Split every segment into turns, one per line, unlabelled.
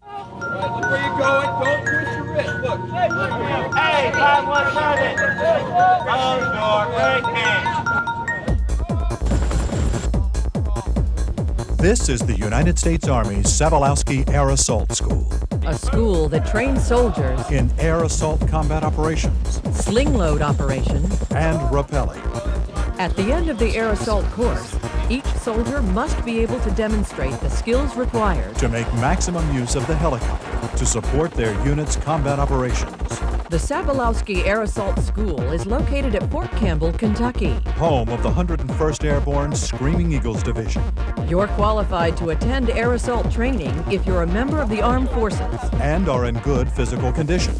Right, look where you're going. Don't twist your wrist. Look.
Hey, 517. Close door. Great hand.
This is the United States Army's Sabalowski Air Assault School.
A school that trains soldiers
In air assault combat operations
sling load operations.
and rappelling.
At the end of the air assault course, each soldier must be able to demonstrate the skills required.
To make maximum use of the helicopter to support their unit's combat operations.
The Sabalowski Air Assault School is located at Fort Campbell, Kentucky.
Home of the 101st Airborne Screaming Eagles Division.
You're qualified to attend air assault training if you're a member of the armed forces.
And are in good physical condition.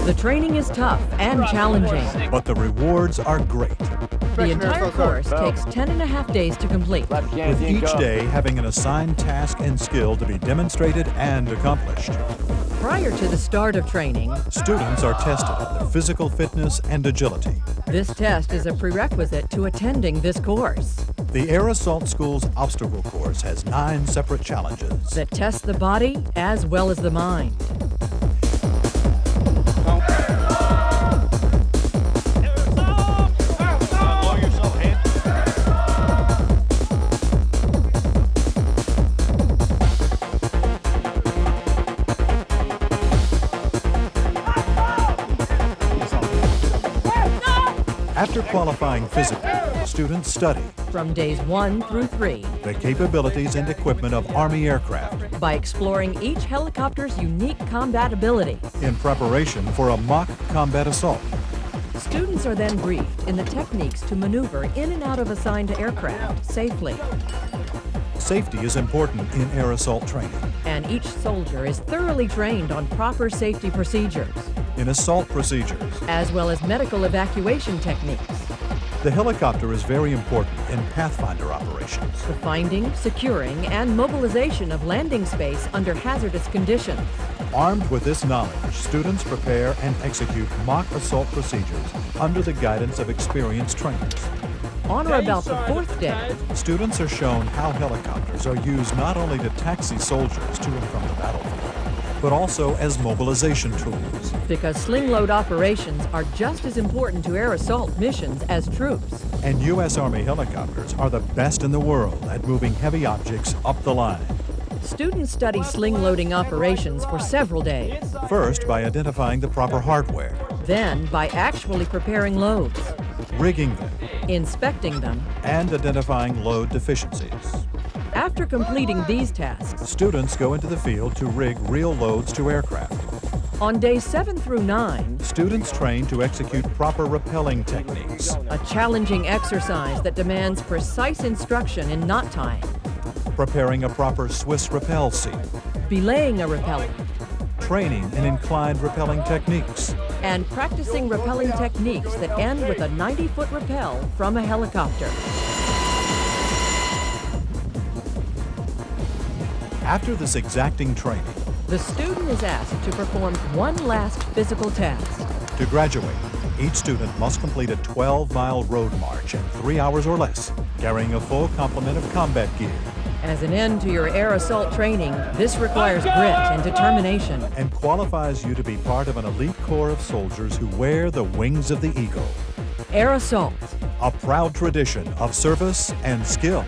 The training is tough and challenging.
But the rewards are great.
The entire course takes 10.5 days to complete.
With each day having an assigned task and skill to be demonstrated and accomplished.
Prior to the start of training,
Students are tested on their physical fitness and agility.
this test is a prerequisite to attending this course
The Air Assault School's obstacle course has 9 separate challenges.
that tests the body as well as the mind.
After qualifying physically, students study
From days 1 through 3,
the capabilities and equipment of Army aircraft
by exploring each helicopter's unique combat abilities.
in preparation for a mock combat assault.
Students are then briefed in the techniques to maneuver in and out of assigned aircraft safely.
Safety is important in air assault training.
And each soldier is thoroughly trained on proper safety procedures,
In assault procedures,
as well as medical evacuation techniques.
the helicopter is very important in Pathfinder operations.
The finding, securing, and mobilization of landing space under hazardous conditions.
Armed with this knowledge, students prepare and execute mock assault procedures under the guidance of experienced trainers.
On or about the 4th day,
Students are shown how helicopters are used not only to taxi soldiers to and from the battlefield, but also as mobilization tools.
because sling load operations are just as important to air assault missions as troops.
And U.S. Army helicopters are the best in the world at moving heavy objects up the line.
Students study sling loading operations for several days,
First, by identifying the proper hardware,
then by actually preparing loads,
rigging them,
inspecting them.
and identifying load deficiencies.
After completing these tasks,
Students go into the field to rig real loads to aircraft.
on days 7 through 9,
Students train to execute proper rappelling techniques,
a challenging exercise that demands precise instruction in knot tying,
preparing a proper Swiss rappel seat,
belaying a repellent,
training in inclined rappelling techniques,
and practicing rappelling techniques that end with a 90-foot rappel from a helicopter.
After this exacting training,
The student is asked to perform one last physical test.
to graduate, each student must complete a 12-mile road march in 3 hours or less, carrying a full complement of combat gear,
As an end to your air assault training, this requires grit and determination.
and qualifies you to be part of an elite corps of soldiers who wear the wings of the eagle.
Air assault.
A proud tradition of service and skill.